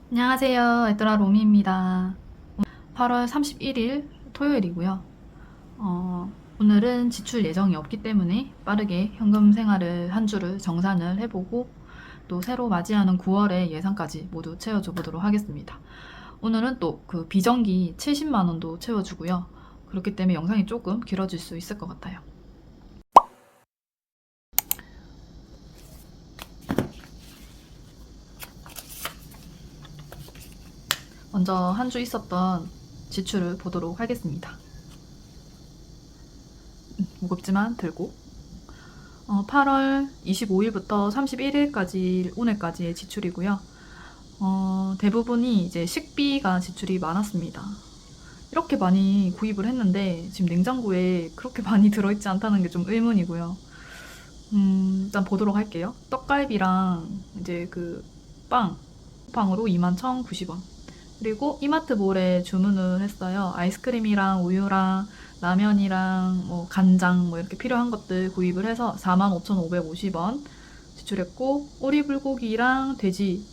안녕하세요. 에드라 로미입니다. 8월 31일 토요일이고요. 오늘은 지출 예정이 없기 때문에 빠르게 현금 생활을 한 주를 정산을 해보고 또 새로 맞이하는 9월의 예산까지 모두 채워줘 보도록 하겠습니다. 오늘은 또 그 비정기 70만 원도 채워주고요. 그렇기 때문에 영상이 조금 길어질 수 있을 것 같아요. 먼저 한 주 있었던 지출을 보도록 하겠습니다. 무겁지만 들고 8월 25일부터 31일까지 오늘까지의 지출이고요. 대부분이 이제 식비가 지출이 많았습니다. 이렇게 많이 구입을 했는데 지금 냉장고에 그렇게 많이 들어있지 않다는 게 좀 의문이고요. 일단 보도록 할게요. 떡갈비랑 이제 그 빵으로 21,090원. 그리고 이마트몰에 주문을 했어요. 아이스크림이랑 우유랑 라면이랑 뭐 간장 뭐 이렇게 필요한 것들 구입을 해서 45,550원 지출했고, 오리불고기랑 돼지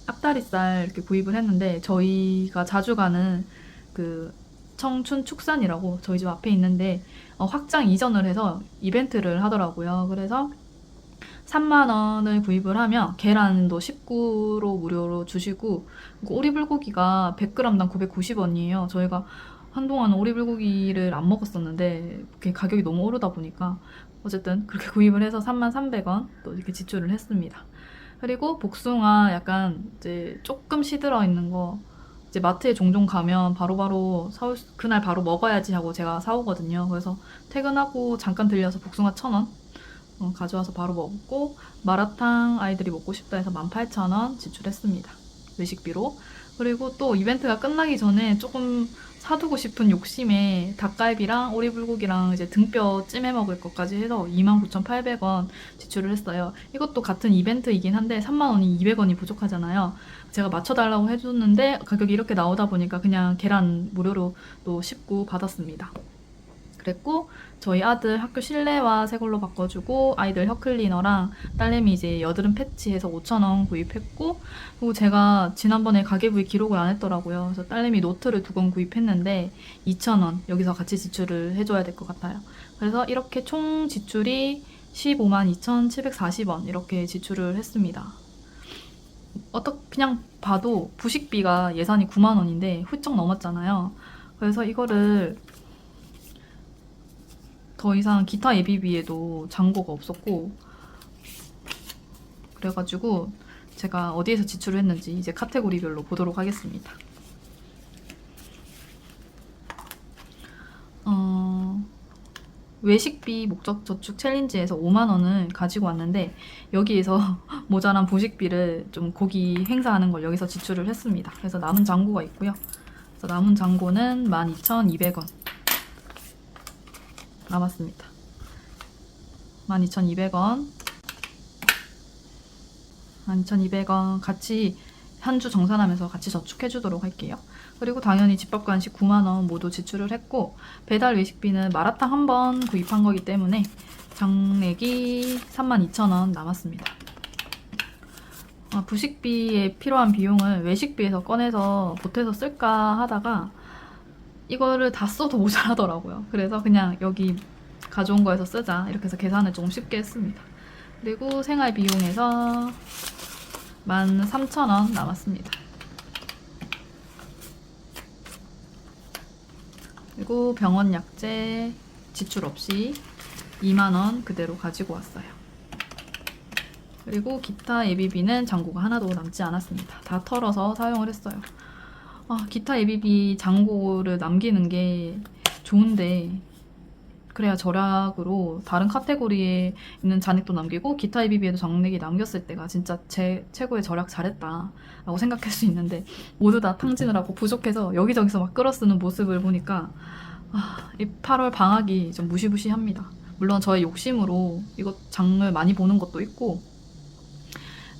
앞다리살 이렇게 구입을 했는데, 저희가 자주 가는 그 청춘 축산이라고 저희 집 앞에 있는데 확장 이전을 해서 이벤트를 하더라고요. 그래서 3만원을 구입을 하면 계란도 19로 무료로 주시고, 오리불고기가 100g당 990원이에요. 저희가 한동안 오리불고기를 안 먹었었는데 그게 가격이 너무 오르다 보니까 어쨌든 그렇게 구입을 해서 33,300원 또 이렇게 지출을 했습니다. 그리고 복숭아 약간 이제 조금 시들어 있는 거, 이제 마트에 종종 가면 바로바로 그날 바로 먹어야지 하고 제가 사오거든요. 그래서 퇴근하고 잠깐 들려서 복숭아 1,000원 가져와서 바로 먹고, 마라탕 아이들이 먹고 싶다 해서 18,000원 지출했습니다. 외식비로. 그리고 또 이벤트가 끝나기 전에 조금 사두고 싶은 욕심에 닭갈비랑 오리불고기랑 이제 등뼈 찜해 먹을 것까지 해서 29,800원 지출을 했어요. 이것도 같은 이벤트이긴 한데 3만원이 200원이 부족하잖아요. 제가 맞춰달라고 해줬는데 가격이 이렇게 나오다 보니까 그냥 계란 무료로 또 19 받았습니다. 그랬고, 저희 아들 학교 실내화 새 걸로 바꿔주고, 아이들 혀클리너랑 딸내미 이제 여드름 패치해서 5,000원 구입했고, 그리고 제가 지난번에 가계부에 기록을 안 했더라고요. 그래서 딸내미 노트를 2권 구입했는데 2,000원 여기서 같이 지출을 해줘야 될 것 같아요. 그래서 이렇게 총 지출이 152,740원 이렇게 지출을 했습니다. 그냥 봐도 부식비가 예산이 9만 원인데 훌쩍 넘었잖아요. 그래서 이거를 더 이상 기타 예비비에도 잔고가 없었고, 그래가지고 제가 어디에서 지출을 했는지 이제 카테고리별로 보도록 하겠습니다. 외식비 목적 저축 챌린지에서 5만원을 가지고 왔는데, 여기에서 모자란 부식비를 좀 고기 행사하는 걸 여기서 지출을 했습니다. 그래서 남은 잔고가 있고요. 그래서 남은 잔고는 12,200원 남았습니다. 12,200원 12,200원 같이 한 주 정산하면서 같이 저축해 주도록 할게요. 그리고 당연히 집밥 간식 9만원 모두 지출을 했고, 배달 외식비는 마라탕 한 번 구입한 거기 때문에 장액이 32,000원 남았습니다. 부식비에 필요한 비용을 외식비에서 꺼내서 보태서 쓸까 하다가 이거를 다 써도 모자라더라고요. 그래서 그냥 여기 가져온 거에서 쓰자 이렇게 해서 계산을 조금 쉽게 했습니다. 그리고 생활 비용에서 13,000원 남았습니다. 그리고 병원 약재 지출 없이 2만원 그대로 가지고 왔어요. 그리고 기타 예비비는 잔고가 하나도 남지 않았습니다. 다 털어서 사용을 했어요. 기타 예비비 잔고를 남기는 게 좋은데, 그래야 절약으로 다른 카테고리에 있는 잔액도 남기고 기타 예비비에도 잔액이 남겼을 때가 진짜 제 최고의 절약 잘했다 라고 생각할 수 있는데, 모두 다 탕진을 하고 부족해서 여기저기서 막 끌어쓰는 모습을 보니까 이 8월 방학이 좀 무시무시합니다. 물론 저의 욕심으로 이것 장을 많이 보는 것도 있고,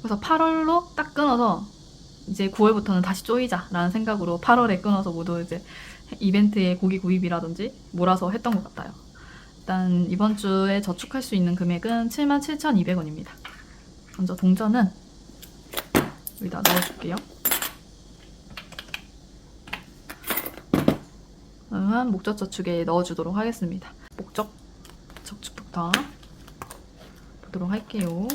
그래서 8월로 딱 끊어서 이제 9월부터는 다시 쪼이자 라는 생각으로 8월에 끊어서 모두 이제 이벤트에 고기 구입이라든지 몰아서 했던 것 같아요. 일단 이번 주에 저축할 수 있는 금액은 77,200원입니다. 먼저 동전은 여기다 넣어줄게요. 그러면 목적 저축에 넣어주도록 하겠습니다. 목적 저축부터 보도록 할게요.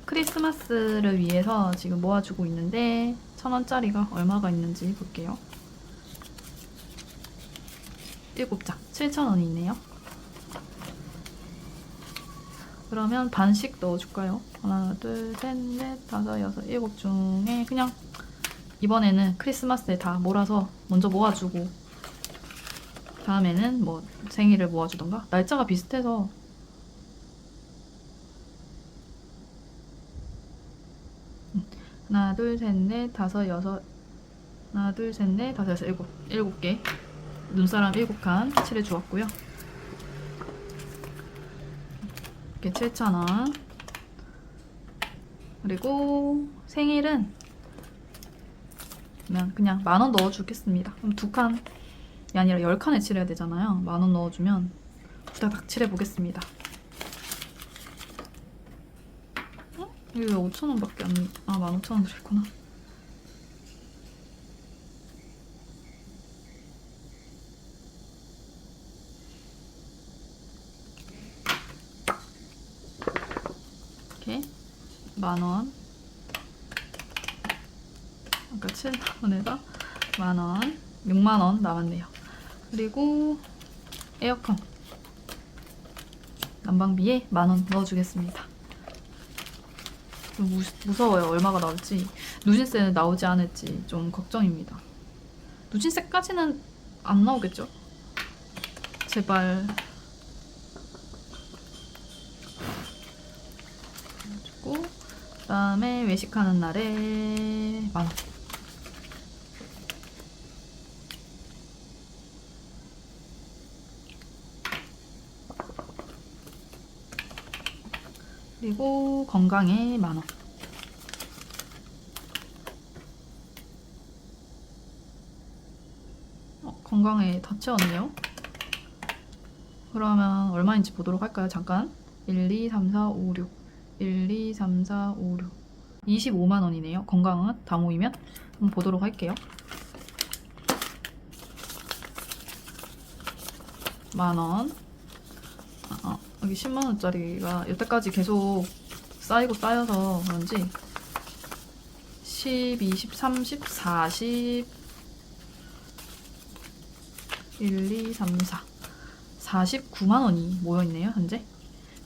크리스마스를 위해서 지금 모아주고 있는데 1,000원짜리가 얼마가 있는지 볼게요. 7장 7,000원이 있네요. 그러면 반씩 넣어줄까요? 하나, 둘, 셋, 넷, 다섯, 여섯, 일곱 중에 그냥 이번에는 크리스마스에 다 몰아서 먼저 모아주고 다음에는 뭐 생일을 모아주던가. 날짜가 비슷해서 하나, 둘, 셋, 넷, 다섯, 여섯, 하나, 둘, 셋, 넷, 다섯, 여섯, 일곱 개 눈사람 7칸 칠해 주었고요. 이렇게 7,000원. 그리고 생일은 그냥 10,000원 넣어주겠습니다. 그럼 2칸이 아니라 10칸에 칠해야 되잖아요. 10,000원 넣어주면 후다닥 칠해보겠습니다. 이게 왜 5,000원밖에 안... 15,000원 들어있구나. 이렇게 10,000원. 아까 7,000원에다 10,000원, 60,000원 남았네요. 그리고 에어컨 난방비에 10,000원 넣어주겠습니다. 좀 무서워요. 얼마가 나올지. 누진세는 나오지 않을지 좀 걱정입니다. 누진세까지는 안 나오겠죠? 제발. 그리고 그다음에 외식하는 날에 10,000원. 그리고 건강에 10,000원. 건강에 다 채웠네요. 그러면 얼마인지 보도록 할까요? 잠깐. 1, 2, 3, 4, 5, 6. 1, 2, 3, 4, 5, 6. 250,000원이네요. 건강은 다 모이면 한번 보도록 할게요. 10,000원. 여기 100,000원짜리가 여태까지 계속 쌓이고 쌓여서 그런지 10, 20, 30, 40 1, 2, 3, 4 490,000원이 모여있네요. 현재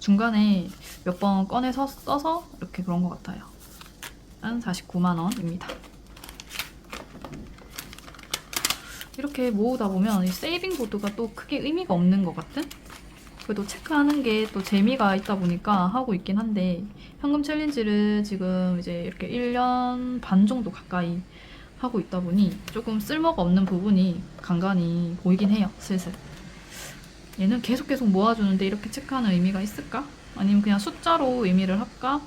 중간에 몇 번 꺼내서 써서 이렇게 그런 것 같아요. 한 490,000원입니다. 이렇게 모으다 보면 이 세이빙 보드가 또 크게 의미가 없는 것 같은? 그래도 체크하는 게 또 재미가 있다 보니까 하고 있긴 한데 현금 챌린지를 지금 이제 이렇게 1년 반 정도 가까이 하고 있다 보니 조금 쓸모가 없는 부분이 간간히 보이긴 해요. 슬슬. 얘는 계속 모아주는데 이렇게 체크하는 의미가 있을까? 아니면 그냥 숫자로 의미를 할까?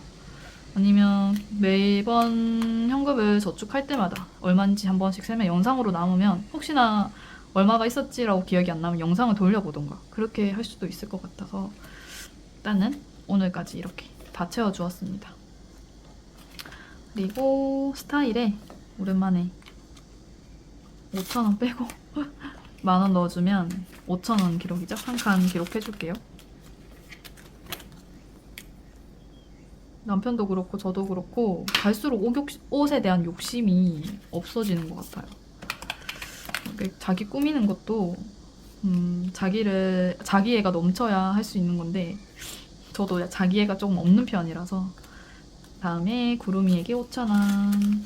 아니면 매번 현금을 저축할 때마다 얼마인지 한 번씩 세면 영상으로 남으면 혹시나 얼마가 있었지라고 기억이 안 나면 영상을 돌려보던가 그렇게 할 수도 있을 것 같아서 일단은 오늘까지 이렇게 다 채워주었습니다. 그리고 스타일에 오랜만에 5,000원 빼고 10,000원 넣어주면 5,000원 기록이죠? 한 칸 기록해줄게요. 남편도 그렇고 저도 그렇고 갈수록 옷에 대한 욕심이 없어지는 것 같아요. 자기 꾸미는 것도 자기애가 넘쳐야 할 수 있는 건데 저도 자기애가 조금 없는 편이라서. 다음에 구름이에게 5,000원.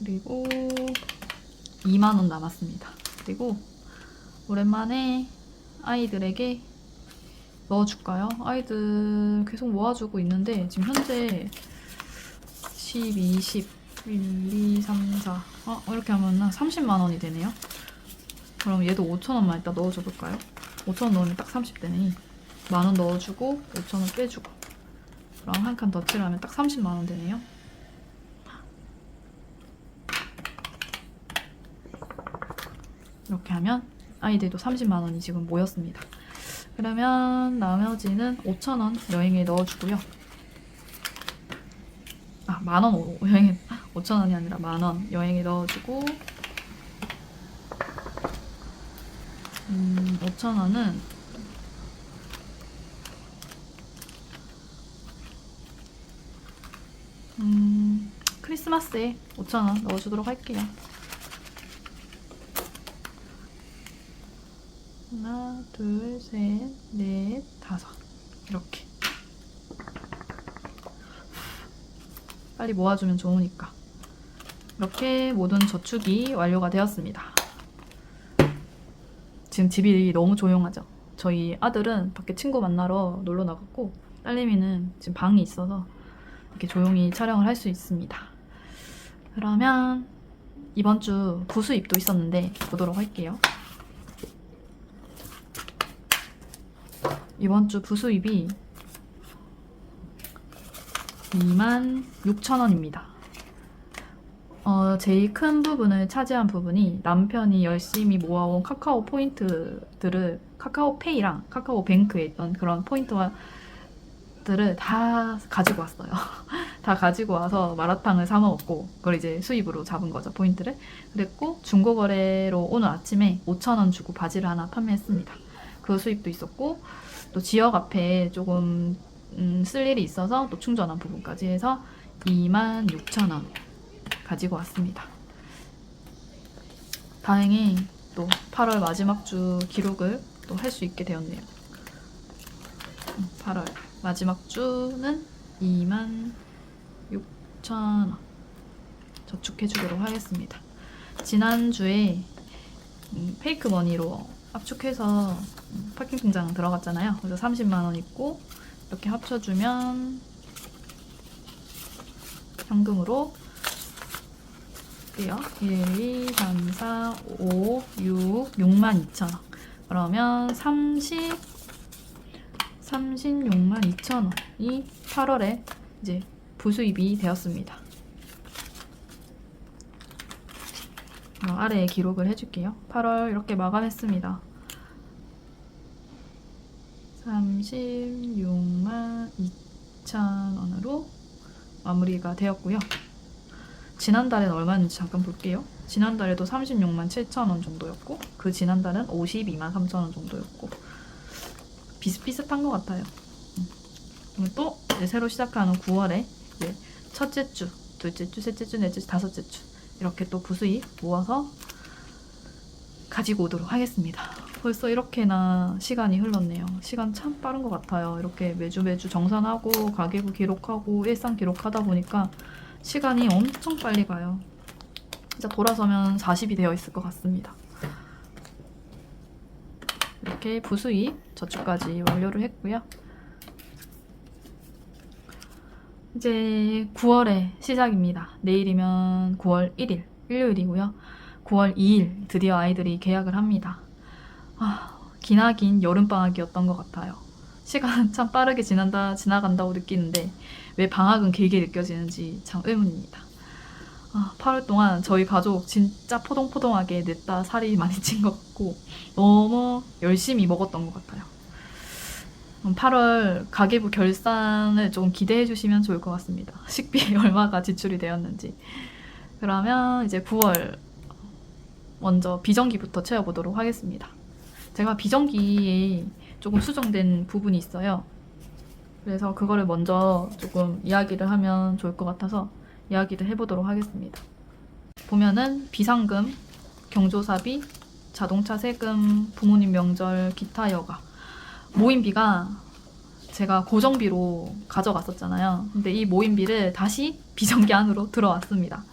그리고 20,000원 남았습니다. 그리고 오랜만에 아이들에게 넣어줄까요? 아이들 계속 모아주고 있는데 지금 현재 10, 20, 1, 2, 3, 4 이렇게 하면 300,000원이 되네요. 그럼 얘도 5,000원만 일단 넣어줘 볼까요? 5,000원 넣으면 딱 30되네. 10,000원 넣어주고 5,000원 빼주고 그럼 한 칸 더 칠하면 딱 300,000원 되네요. 이렇게 하면 아이들도 300,000원이 지금 모였습니다. 그러면 나머지는 5,000원 여행에 넣어주고요. 아, 10,000원 여행에 5,000원이 아니라 10,000원 여행에 넣어주고 5,000원은 크리스마스에 5,000원 넣어주도록 할게요. 하나, 둘, 셋, 넷, 다섯. 이렇게. 빨리 모아주면 좋으니까. 이렇게 모든 저축이 완료가 되었습니다. 지금 집이 너무 조용하죠? 저희 아들은 밖에 친구 만나러 놀러 나갔고, 딸내미는 지금 방이 있어서 이렇게 조용히 촬영을 할 수 있습니다. 그러면 이번 주 부수입도 있었는데 보도록 할게요. 이번 주 부수입이 26,000원입니다. 제일 큰 부분을 차지한 부분이 남편이 열심히 모아온 카카오 포인트들을 카카오페이랑 카카오뱅크에 있던 그런 포인트들을 다 가지고 왔어요. 다 가지고 와서 마라탕을 사 먹었고 그걸 이제 수입으로 잡은 거죠, 포인트를. 그랬고 중고거래로 오늘 아침에 5,000원 주고 바지를 하나 판매했습니다. 그 수입도 있었고 또 지역 앞에 조금 쓸 일이 있어서 또 충전한 부분까지 해서 26,000원 가지고 왔습니다. 다행히 또 8월 마지막 주 기록을 또 할 수 있게 되었네요. 8월 마지막 주는 26,000원 저축해주도록 하겠습니다. 지난주에 페이크 머니로 압축해서 파킹 통장 들어갔잖아요. 그래서 30만원 있고 이렇게 합쳐주면 현금으로 1, 2, 3, 4, 5, 62,000원. 그러면 36,200,000원이 8월에 이제 부수입이 되었습니다. 아래에 기록을 해줄게요. 8월 이렇게 마감했습니다. 362,000원으로 마무리가 되었고요. 지난달엔 얼마였는지 잠깐 볼게요. 지난달에도 367,000원 정도였고 그 지난달은 523,000원 정도였고 비슷비슷한 것 같아요. 또 이제 새로 시작하는 9월에 이제 첫째 주, 둘째 주, 셋째 주, 넷째 주, 다섯째 주 이렇게 또 부수입 모아서 가지고 오도록 하겠습니다. 벌써 이렇게나 시간이 흘렀네요. 시간 참 빠른 것 같아요. 이렇게 매주 정산하고 가계부 기록하고 일상 기록하다 보니까 시간이 엄청 빨리 가요. 진짜 돌아서면 40이 되어 있을 것 같습니다. 이렇게 부수입 저축까지 완료를 했고요. 이제 9월의 시작입니다. 내일이면 9월 1일 일요일이고요. 9월 2일 드디어 아이들이 개학을 합니다. 기나긴 여름방학이었던 것 같아요. 시간 참 빠르게 지나간다고 느끼는데 왜 방학은 길게 느껴지는지 참 의문입니다. 8월 동안 저희 가족 진짜 포동포동하게 냈다 살이 많이 찐 것 같고 너무 열심히 먹었던 것 같아요. 8월 가계부 결산을 조금 기대해 주시면 좋을 것 같습니다. 식비에 얼마가 지출이 되었는지. 그러면 이제 9월 먼저 비정기부터 채워보도록 하겠습니다. 제가 비정기에 조금 수정된 부분이 있어요. 그래서 그거를 먼저 조금 이야기를 하면 좋을 것 같아서 이야기를 해보도록 하겠습니다. 보면은 비상금, 경조사비, 자동차 세금, 부모님 명절, 기타 여가 모임비가 제가 고정비로 가져갔었잖아요. 근데 이 모임비를 다시 비정기 안으로 들어왔습니다.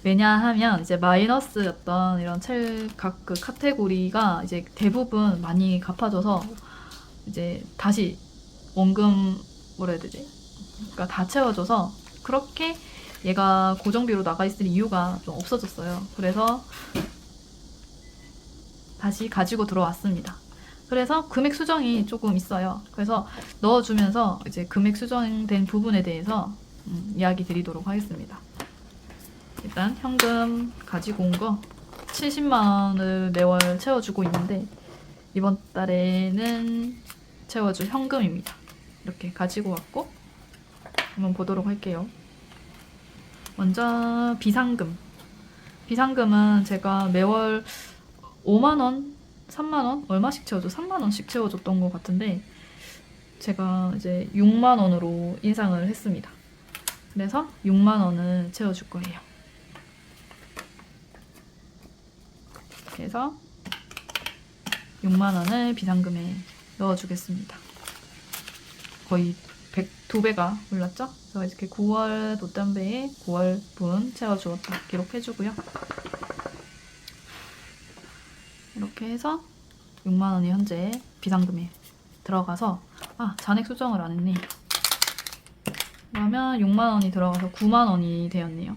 왜냐하면 이제 마이너스였던 이런 각 그 카테고리가 이제 대부분 많이 갚아줘서 이제 다시 원금 뭐라 해야 되지? 그러니까 다 채워줘서 그렇게 얘가 고정비로 나가 있을 이유가 좀 없어졌어요. 그래서 다시 가지고 들어왔습니다. 그래서 금액 수정이 조금 있어요. 그래서 넣어주면서 이제 금액 수정된 부분에 대해서 이야기 드리도록 하겠습니다. 일단 현금 가지고 온 거 70만 원을 매월 채워주고 있는데 이번 달에는 채워줄 현금입니다. 이렇게 가지고 왔고 한번 보도록 할게요. 먼저 비상금. 비상금은 제가 매월 5만원, 3만원? 얼마씩 채워줘? 3만원씩 채워줬던 것 같은데 제가 이제 6만원으로 인상을 했습니다. 그래서 6만원을 채워줄 거예요. 그래서 6만원을 비상금에 넣어주겠습니다. 거의 2배가 올랐죠? 그래서 이렇게 9월 돛담배에 9월분 채워주었다 기록해주고요. 이렇게 해서 6만원이 현재 비상금에 들어가서 잔액 수정을 안 했네. 그러면 6만원이 들어가서 9만원이 되었네요.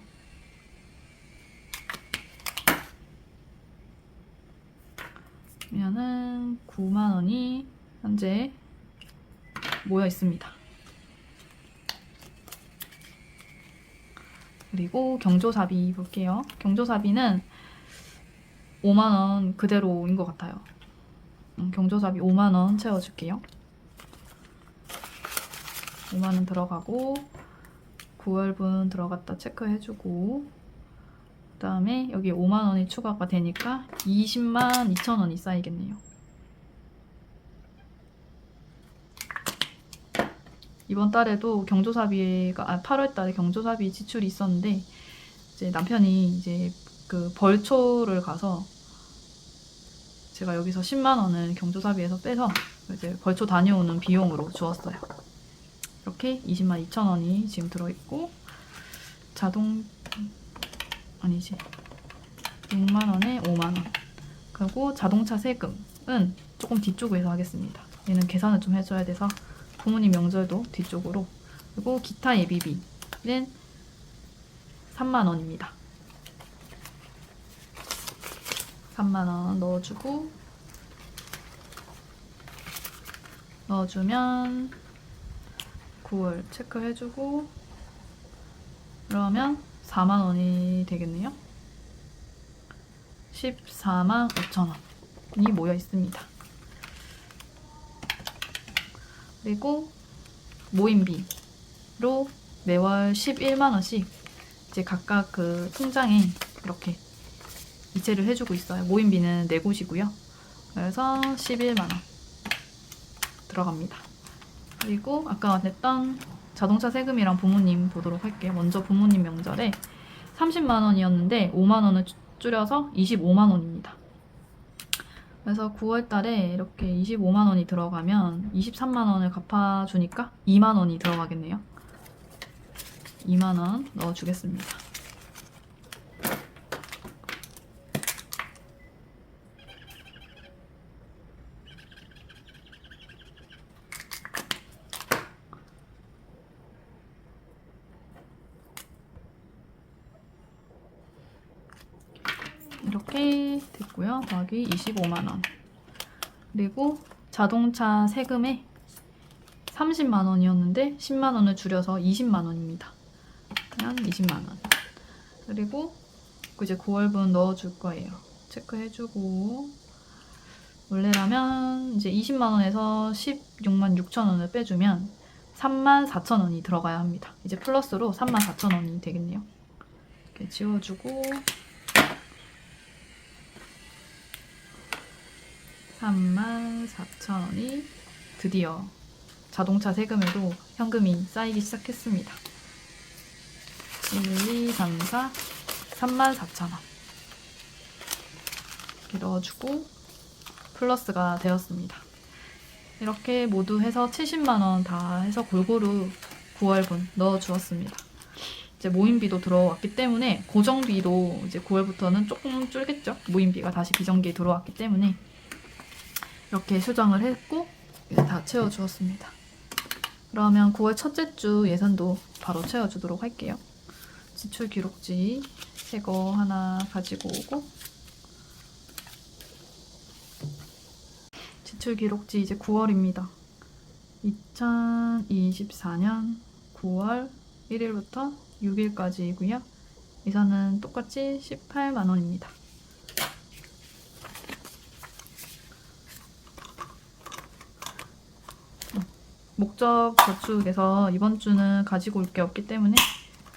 그러면은 9만원이 현재 모여 있습니다. 그리고 경조사비 볼게요. 경조사비는 5만원 그대로인 것 같아요. 경조사비 5만원 채워줄게요. 5만원 들어가고 9월분 들어갔다 체크해주고 그 다음에 여기 5만원이 추가가 되니까 20만 2천원이 쌓이겠네요. 이번 달에도 경조사비가 8월 달에 경조사비 지출이 있었는데 이제 남편이 이제 그 벌초를 가서 제가 여기서 10만원을 경조사비에서 빼서 이제 벌초 다녀오는 비용으로 주었어요. 이렇게 20만 2천원이 지금 들어있고 아니지 6만원에 5만원 그리고 자동차 세금은 조금 뒤쪽에서 하겠습니다. 얘는 계산을 좀 해줘야 돼서 부모님 명절도 뒤쪽으로 그리고 기타 예비비는 3만원입니다. 3만원 넣어주면 9월 체크해주고 그러면 4만원이 되겠네요. 14만 5천원이 모여 있습니다. 그리고 모임비로 매월 11만원씩 이제 각각 그 통장에 이렇게 이체를 해주고 있어요. 모임비는 4곳이고요. 그래서 11만원 들어갑니다. 그리고 아까 냈던 자동차 세금이랑 부모님 보도록 할게요. 먼저 부모님 명절에 30만원이었는데 5만원을 줄여서 25만원입니다. 그래서 9월달에 이렇게 25만원이 들어가면 23만원을 갚아주니까 2만원이 들어가겠네요. 2만원 넣어주겠습니다. 이렇게 됐고요. 더하기 25만원. 그리고 자동차 세금에 30만원이었는데 10만원을 줄여서 20만원입니다. 그냥 20만원. 그리고 이제 9월분 넣어줄 거예요. 체크해주고 원래라면 이제 20만원에서 16만 6천원을 빼주면 3만 4천원이 들어가야 합니다. 이제 플러스로 3만 4천원이 되겠네요. 이렇게 지워주고 3만 4천원이 드디어 자동차 세금에도 현금이 쌓이기 시작했습니다. 1, 2, 3, 4, 3만 4천원 이렇게 넣어주고 플러스가 되었습니다. 이렇게 모두 해서 70만원 다 해서 골고루 9월분 넣어주었습니다. 이제 모임비도 들어왔기 때문에 고정비도 이제 9월부터는 조금 줄겠죠. 모임비가 다시 비정기에 들어왔기 때문에 이렇게 수정을 했고 이제 다 채워주었습니다. 그러면 9월 첫째 주 예산도 바로 채워주도록 할게요. 지출 기록지 새 거 하나 가지고 오고 지출 기록지 이제 9월입니다. 2024년 9월 1일부터 6일까지이고요. 예산은 똑같이 18만원입니다. 목적 저축에서 이번 주는 가지고 올 게 없기 때문에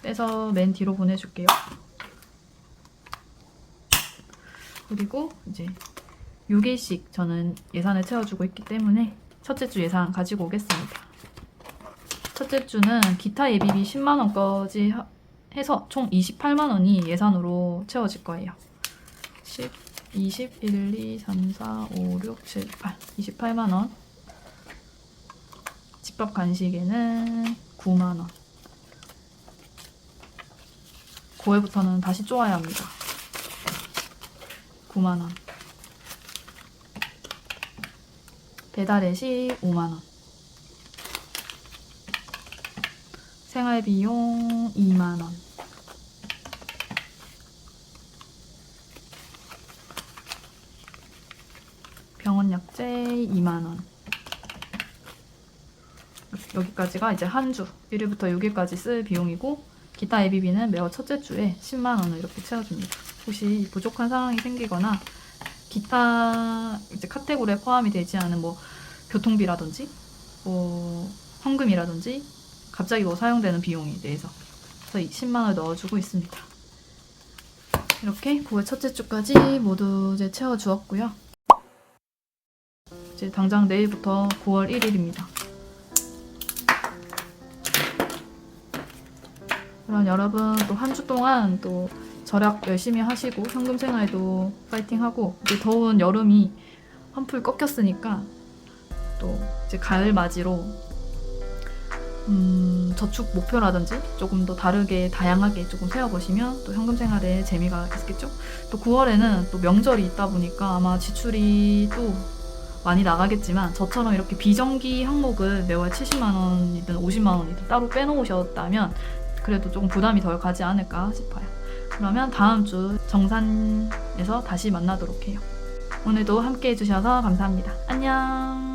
빼서 맨 뒤로 보내줄게요. 그리고 이제 6일씩 저는 예산을 채워주고 있기 때문에 첫째 주 예산 가지고 오겠습니다. 첫째 주는 기타 예비비 10만원까지 해서 총 28만원이 예산으로 채워질 거예요. 10, 20, 1, 2, 3, 4, 5, 6, 7, 8 28만원. 집밥 간식에는 9만원. 9회부터는 다시 쪼아야 합니다. 9만원. 배달의시 5만원. 생활비용 2만원. 병원약재 2만원. 여기까지가 이제 한 주 1일부터 6일까지 쓸 비용이고, 기타 예비비는 매월 첫째 주에 10만원을 이렇게 채워줍니다. 혹시 부족한 상황이 생기거나 기타 이제 카테고리에 포함이 되지 않은 뭐 교통비라든지 뭐 헌금이라든지 갑자기 뭐 사용되는 비용에 대해서 그래서 10만원을 넣어주고 있습니다. 이렇게 9월 첫째 주까지 모두 이제 채워주었고요. 이제 당장 내일부터 9월 1일입니다. 그럼 여러분 또 한 주 동안 또 절약 열심히 하시고 현금 생활도 파이팅하고, 이제 더운 여름이 한풀 꺾였으니까 또 이제 가을 맞이로 저축 목표라든지 조금 더 다르게 다양하게 조금 세워보시면 또 현금 생활에 재미가 있겠죠. 또 9월에는 또 명절이 있다 보니까 아마 지출이 또 많이 나가겠지만, 저처럼 이렇게 비정기 항목을 매월 70만원이든 50만원이든 따로 빼놓으셨다면 그래도 조금 부담이 덜 가지 않을까 싶어요. 그러면 다음 주 정산에서 다시 만나도록 해요. 오늘도 함께 해주셔서 감사합니다. 안녕.